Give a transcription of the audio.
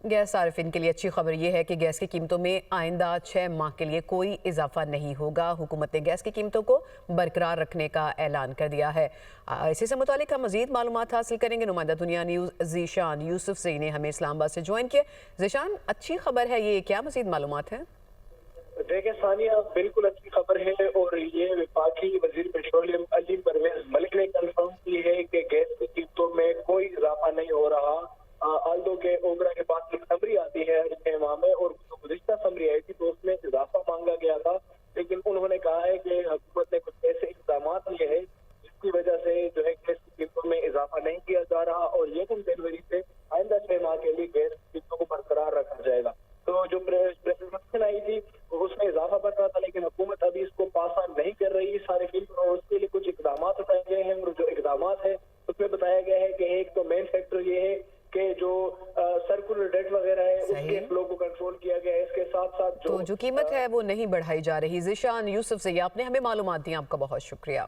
Gas सार्फिन के लिए अच्छी खबर ये है कि गैस की कीमतों में आइंदा 6 माह के लिए कोई इजाफा नहीं होगा। हुकूमत ने गैस की कीमतों को बरकरार रखने का ऐलान कर दिया है। इसी से मुतालिक हम मजीद मालूमात हासिल करेंगे। नुमाइंदा दुनिया न्यूज़ ज़ीशान यूसुफ से इन्हें हमें इस्लामाबाद से ज्वाइन किया। ज़ीशान, अच्छी खबर है ये, क्या मजीद मालूमात है? देखिए सानिया, बिल्कुल अच्छी खबर है और ये वफाकी वजीर पेट्रोलियम अली परवेज मलिक ने कंफर्म की है कि गैस की कीमतों में कोई इजाफा नहीं हो रहा। आल्दो के ओगरा के पास एक समरी आती है हर 6 माह में, और गुज़िश्ता समरी आई थी तो उसमें इजाफा मांगा गया था, लेकिन उन्होंने कहा है कि हुकूमत ने कुछ ऐसे इक़दाम लिए हैं जिसकी वजह से जो है गैस की कीमतों में इजाफा नहीं किया जा रहा और 1 जनवरी से आइंदा 6 माह के लिए गैस की कीमतों को बरकरार रखा जाएगा। तो जो प्रेसिडेंट आई थी उसमें इजाफा बन रहा था, लेकिन हुकूमत अभी इसको पास ऑन नहीं कर रही सारे फिल्म, और उसके लिए कुछ इकदाम उठाए गए हैं। और जो इकदाम है उसमें बताया गया है कि एक तो मेन फैक्टर ये है कि जो सर्कुलर डेट वगैरह है उसके फ्लो को कंट्रोल किया गया है। इसके साथ साथ जो कीमत है वो नहीं बढ़ाई जा रही। ज़ीशान यूसुफ से आपने हमें मालूमात दी, आपका बहुत शुक्रिया।